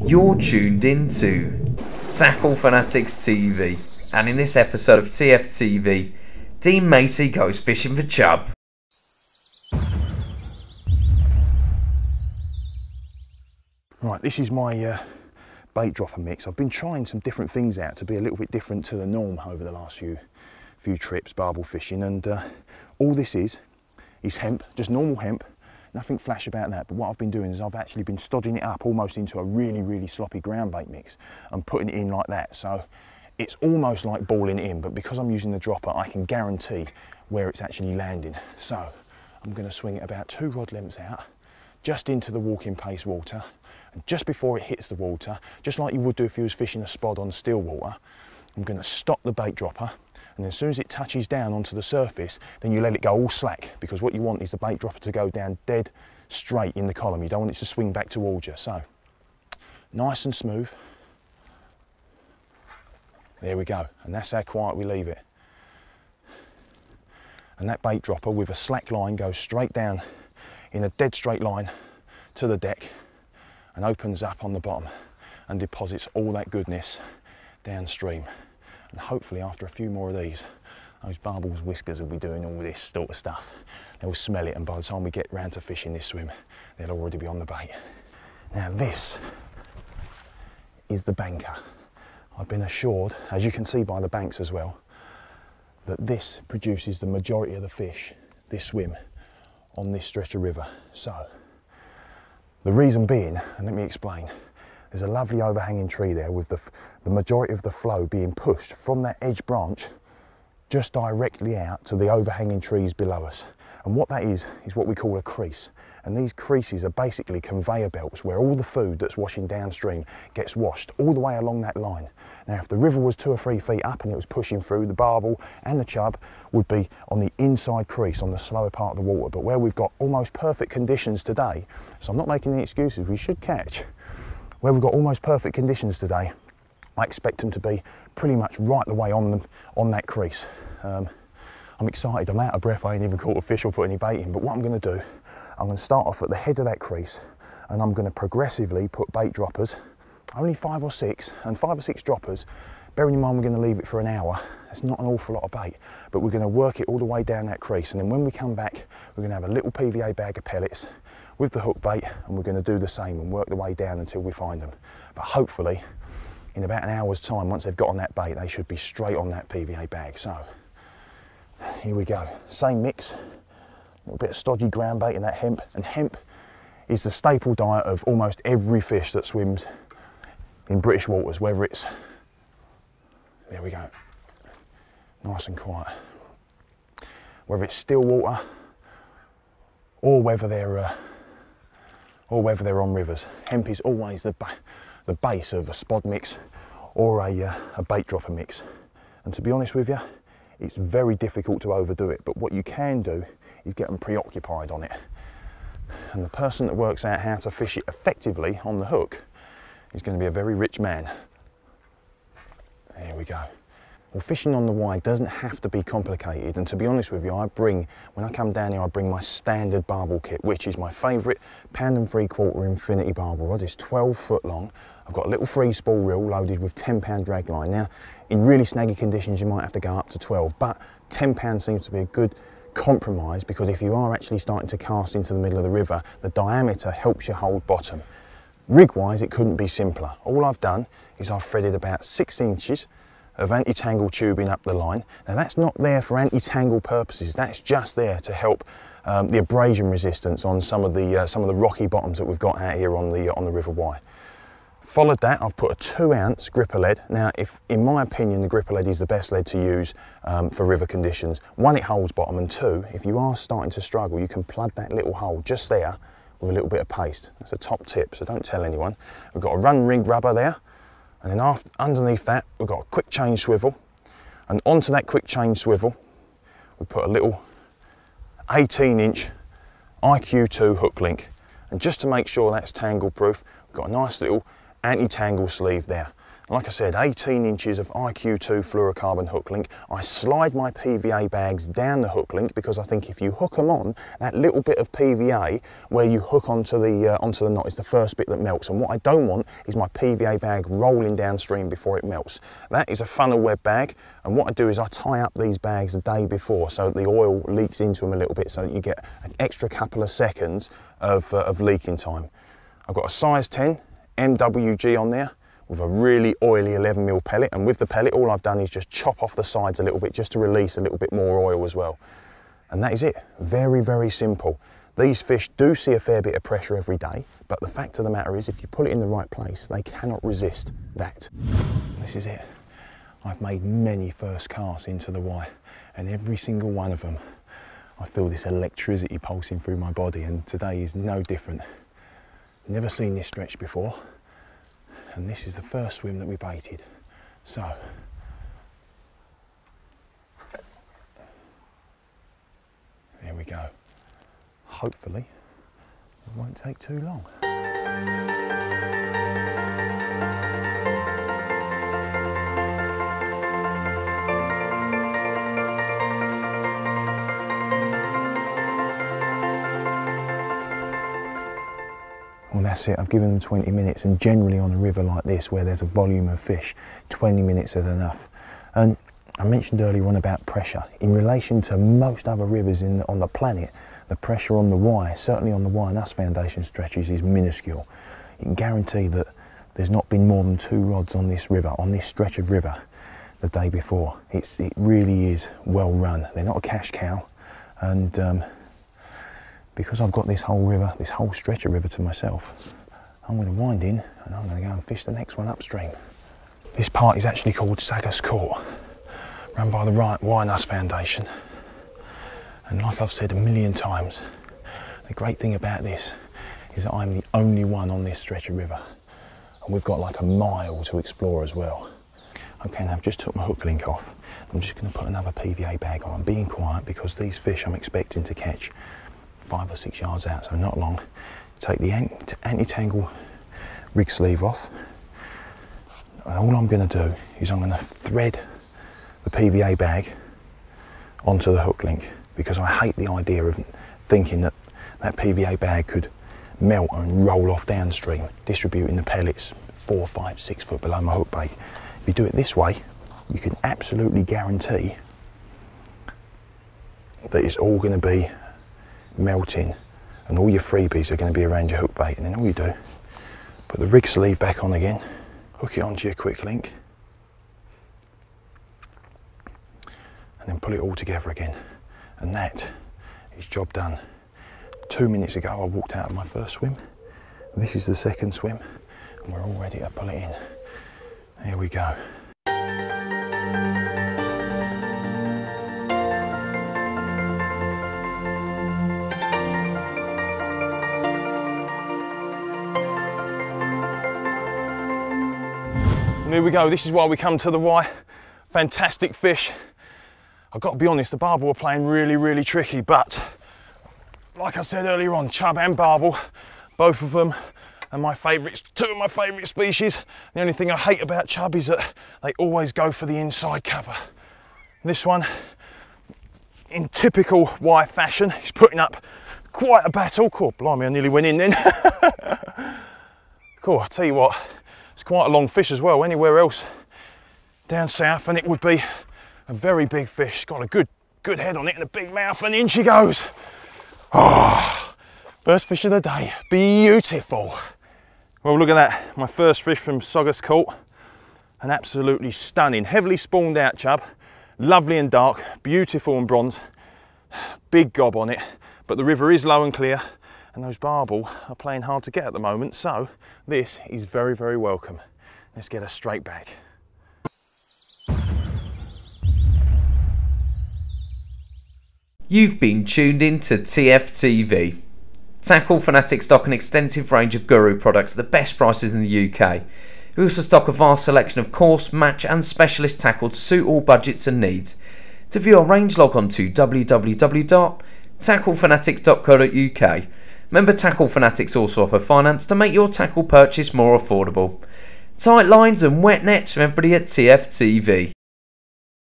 You're tuned into Tackle Fanatics TV, and in this episode of TFTV, Dean Macey goes fishing for chub. Right, this is my bait dropper mix. I've been trying some different things out to be a little bit different to the norm over the last few trips barbel fishing, and all this is hemp, just normal hemp. Nothing flash about that, but what I've been doing is I've actually been stodging it up almost into a really sloppy ground bait mix and putting it in like that. So it's almost like balling it in, but because I'm using the dropper, I can guarantee where it's actually landing. So I'm going to swing it about 2 rod lengths out, just into the walking pace water, and just before it hits the water, just like you would do if you was fishing a spot on still water, I'm going to stop the bait dropper. And as soon as it touches down onto the surface, then you let it go all slack, because what you want is the bait dropper to go down dead straight in the column. You don't want it to swing back towards you. So, nice and smooth. There we go. And that's how quiet we leave it. And that bait dropper with a slack line goes straight down in a dead straight line to the deck and opens up on the bottom and deposits all that goodness downstream. And hopefully after a few more of these, those barbel's whiskers will be doing all this sort of stuff. They'll smell it, and by the time we get round to fishing this swim, they'll already be on the bait. Now this is the banker. I've been assured, as you can see by the banks as well, that this produces the majority of the fish this swim on this stretch of river. So the reason being, and let me explain, there's a lovely overhanging tree there with the majority of the flow being pushed from that edge branch just directly out to the overhanging trees below us. And what that is what we call a crease. And these creases are basically conveyor belts where all the food that's washing downstream gets washed all the way along that line. Now, if the river was 2 or 3 feet up and it was pushing through, the barbel and the chub would be on the inside crease on the slower part of the water. But where we've got almost perfect conditions today, so I'm not making any excuses, we should catch. Where we've got almost perfect conditions today, I expect them to be pretty much right the way on that crease. I'm excited, I'm out of breath, I ain't even caught a fish or put any bait in, but what I'm going to do, I'm going to start off at the head of that crease, and I'm going to progressively put bait droppers, only 5 or 6, and 5 or 6 droppers, bearing in mind we're going to leave it for an hour. It's not an awful lot of bait, but we're going to work it all the way down that crease, and then when we come back, we're going to have a little PVA bag of pellets with the hook bait, and we're going to do the same and work the way down until we find them. But hopefully, in about an hour's time, once they've got on that bait, they should be straight on that PVA bag. So, here we go. Same mix, a little bit of stodgy ground bait in that hemp, and hemp is the staple diet of almost every fish that swims in British waters, whether it's, there we go, nice and quiet, whether it's still water or whether they're on rivers. Hemp is always the base of a spod mix or a bait dropper mix. And to be honest with you, it's very difficult to overdo it, but what you can do is get them preoccupied on it. And the person that works out how to fish it effectively on the hook is going to be a very rich man. There we go. Well, fishing on the wide doesn't have to be complicated, and to be honest with you, when I come down here, I bring my standard barbel kit, which is my favourite 1 3/4 infinity barbel rod. It's 12 foot long. I've got a little free spool reel loaded with 10-pound drag line. Now, in really snaggy conditions, you might have to go up to 12, but 10 pounds seems to be a good compromise, because if you are actually starting to cast into the middle of the river, the diameter helps you hold bottom. Rig-wise, it couldn't be simpler. All I've done is I've threaded about 6 inches of anti-tangle tubing up the line. Now that's not there for anti-tangle purposes, that's just there to help the abrasion resistance on some of the rocky bottoms that we've got out here on the River Wye. Followed that, I've put a 2-ounce gripper lead. Now, in my opinion, the gripper lead is the best lead to use for river conditions. 1, it holds bottom, and 2, if you are starting to struggle, you can plug that little hole just there with a little bit of paste. That's a top tip, so don't tell anyone. We've got a run rig rubber there, and then underneath that, we've got a quick change swivel, and onto that quick change swivel, we put a little 18-inch IQ2 hook link. And just to make sure that's tangle proof, we've got a nice little anti-tangle sleeve there. Like I said, 18 inches of IQ2 fluorocarbon hook link. I slide my PVA bags down the hook link because I think if you hook them on, that little bit of PVA where you hook onto the knot is the first bit that melts. And what I don't want is my PVA bag rolling downstream before it melts. That is a funnel web bag, and what I do is I tie up these bags the day before so that the oil leaks into them a little bit, so that you get an extra couple of seconds of leaking time. I've got a size 10 MWG on there, with a really oily 11mm pellet, and with the pellet all I've done is just chop off the sides a little bit just to release a little bit more oil as well. And that is it. Very, very simple. These fish do see a fair bit of pressure every day, but the fact of the matter is if you put it in the right place, they cannot resist that. This is it. I've made many first casts into the Y, and every single one of them I feel this electricity pulsing through my body, and today is no different. Never seen this stretch before. And this is the first swim that we baited. So, there we go. Hopefully, it won't take too long. Well, that's it. I've given them 20 minutes, and generally on a river like this where there's a volume of fish, 20 minutes is enough. And I mentioned earlier on about pressure. In relation to most other rivers on the planet, the pressure on the Y, certainly on the Y and Us Foundation stretches, is minuscule. You can guarantee that there's not been more than 2 rods on this river, on this stretch of river, the day before. It really is well run. They're not a cash cow, and because I've got this whole river, this whole stretch of river to myself, I'm going to wind in and I'm going to go and fish the next one upstream. This part is actually called Sagas Court, run by the Y and Us Foundation. And like I've said a million times, the great thing about this is that I'm the only one on this stretch of river. And we've got like a mile to explore as well. Okay, now I've just took my hook link off. I'm just going to put another PVA bag on. I'm being quiet because these fish I'm expecting to catch 5 or 6 yards out, so not long. Take the anti-tangle rig sleeve off, and all I'm going to do is I'm going to thread the PVA bag onto the hook link, because I hate the idea of thinking that that PVA bag could melt and roll off downstream, distributing the pellets 4, 5, 6 foot below my hook bait. If you do it this way, you can absolutely guarantee that it's all going to be melting, and all your freebies are going to be around your hook bait. And then all you do, put the rig sleeve back on again, hook it onto your quick link, and then pull it all together again, and that is job done. 2 minutes ago I walked out of my first swim. This is the second swim, and we're all ready to pull it in. Here we go. And here we go, this is why we come to the Y. Fantastic fish. I've got to be honest, the barbel were playing really, really tricky, but like I said earlier on, chub and barbel, both of them are my favourites, 2 of my favourite species. The only thing I hate about chub is that they always go for the inside cover. This one, in typical Y fashion, is putting up quite a battle. Cool, blimey, I nearly went in then. Cool, I'll tell you what, it's quite a long fish as well. Anywhere else down south and it would be a very big fish. It's got a good head on it and a big mouth, and in she goes. Oh, first fish of the day, beautiful. Well, look at that, my first fish from Sagas Court. An absolutely stunning, heavily spawned out chub, lovely and dark, beautiful and bronze, big gob on it, but the river is low and clear, and those barbel are playing hard to get at the moment, so this is very, very welcome. Let's get her straight back. You've been tuned in to TFTV. Tackle Fanatics stock an extensive range of Guru products at the best prices in the UK. We also stock a vast selection of course, match and specialist tackle to suit all budgets and needs. To view our range, log on to www.tacklefanatics.co.uk. Remember, Tackle Fanatics also offer finance to make your tackle purchase more affordable. Tight lines and wet nets from everybody at TFTV.